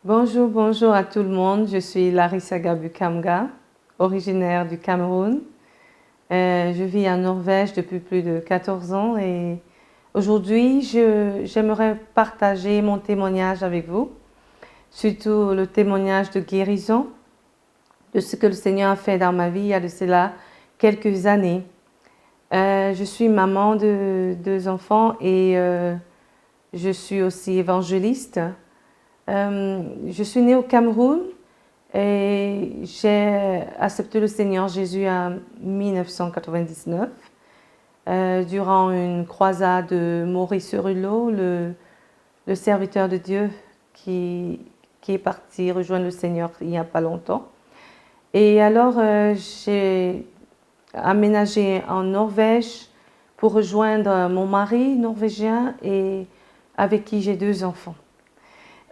Bonjour, bonjour à tout le monde. Je suis Larissa Gabukamga, originaire du Cameroun. Je vis en Norvège depuis plus de 14 ans et aujourd'hui, j'aimerais partager mon témoignage avec vous, surtout le témoignage de guérison, de ce que le Seigneur a fait dans ma vie il y a de cela quelques années. Je suis maman de 2 enfants et je suis aussi évangéliste. Je suis née au Cameroun et j'ai accepté le Seigneur Jésus en 1999 durant une croisade de Maurice Rulot, le serviteur de Dieu qui est parti rejoindre le Seigneur il n'y a pas longtemps. Et alors j'ai aménagé en Norvège pour rejoindre mon mari norvégien et avec qui j'ai 2 enfants.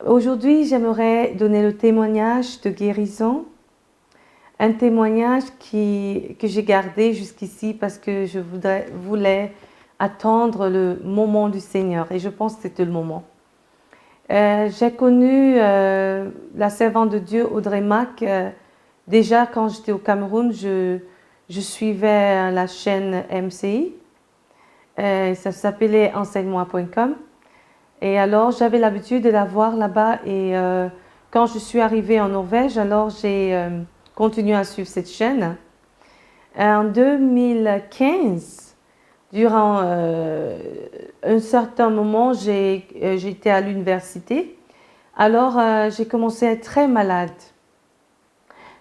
Aujourd'hui, j'aimerais donner le témoignage de guérison, un témoignage que j'ai gardé jusqu'ici parce que je voulais attendre le moment du Seigneur et je pense que c'était le moment. J'ai connu la servante de Dieu Audrey Mack déjà quand j'étais au Cameroun. Je suivais la chaîne MCI, ça s'appelait enseigne-moi.com. Et alors, j'avais l'habitude de la voir là-bas et quand je suis arrivée en Norvège, alors j'ai continué à suivre cette chaîne. En 2015, durant un certain moment, j'étais à l'université. Alors, j'ai commencé à être très malade.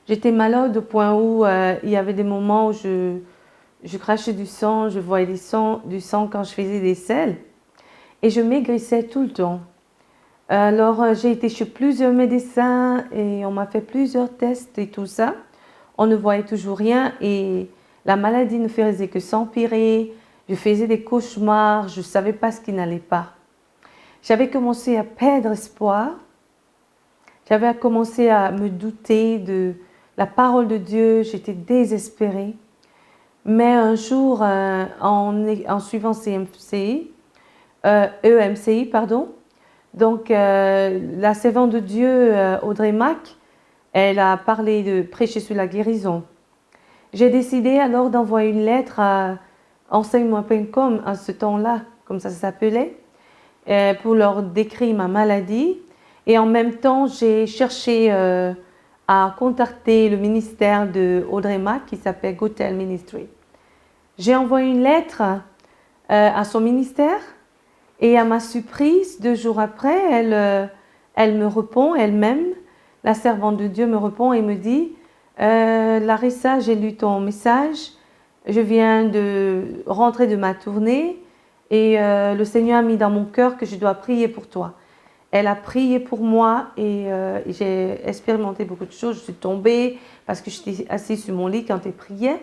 J'étais malade au point où il y avait des moments où je crachais du sang, je voyais du sang quand je faisais des selles. Et je maigrissais tout le temps. Alors, j'ai été chez plusieurs médecins et on m'a fait plusieurs tests et tout ça. On ne voyait toujours rien et la maladie ne faisait que s'empirer. Je faisais des cauchemars, je ne savais pas ce qui n'allait pas. J'avais commencé à perdre espoir. J'avais commencé à me douter de la parole de Dieu. J'étais désespérée. Mais un jour, en suivant EMCI, pardon. Donc, la servante de Dieu, Audrey Mack, elle a parlé de prêcher sur la guérison. J'ai décidé alors d'envoyer une lettre à enseigne-moi.com à ce temps-là, comme ça s'appelait, pour leur décrire ma maladie. Et en même temps, j'ai cherché à contacter le ministère de Audrey Mack qui s'appelle Gotel Ministry. J'ai envoyé une lettre à son ministère. Et à ma surprise, 2 jours après, elle me répond elle-même, la servante de Dieu me répond et me dit « Larissa, j'ai lu ton message, je viens de rentrer de ma tournée et le Seigneur a mis dans mon cœur que je dois prier pour toi. » Elle a prié pour moi et j'ai expérimenté beaucoup de choses. Je suis tombée parce que j'étais assise sur mon lit quand elle priait.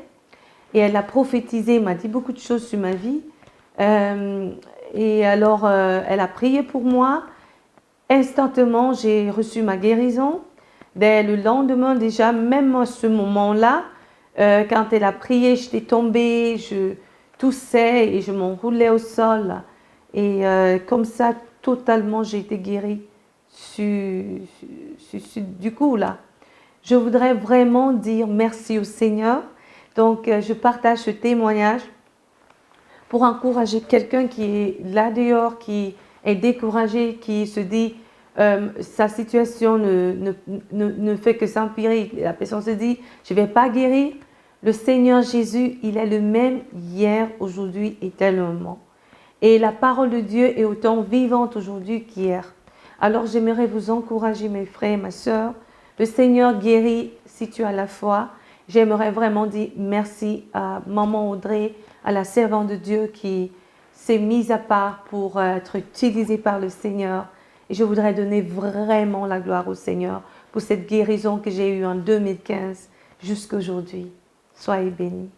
Et elle a prophétisé, m'a dit beaucoup de choses sur ma vie. Et alors, elle a prié pour moi. Instantanément, j'ai reçu ma guérison. Dès le lendemain, déjà, même à ce moment-là, quand elle a prié, j'étais tombée, je toussais et je m'enroulais au sol. Et comme ça, totalement, j'ai été guérie du coup, là. Je voudrais vraiment dire merci au Seigneur. Donc, je partage ce témoignage pour encourager quelqu'un qui est là dehors, qui est découragé, qui se dit sa situation ne fait que s'empirer. La personne se dit, je ne vais pas guérir. Le Seigneur Jésus, il est le même hier, aujourd'hui, éternellement. Et la parole de Dieu est autant vivante aujourd'hui qu'hier. Alors j'aimerais vous encourager, mes frères et mes sœurs. Le Seigneur guérit si tu as la foi. J'aimerais vraiment dire merci à Maman Audrey, à la servante de Dieu qui s'est mise à part pour être utilisée par le Seigneur. Et je voudrais donner vraiment la gloire au Seigneur pour cette guérison que j'ai eue en 2015 jusqu'à aujourd'hui. Soyez bénis.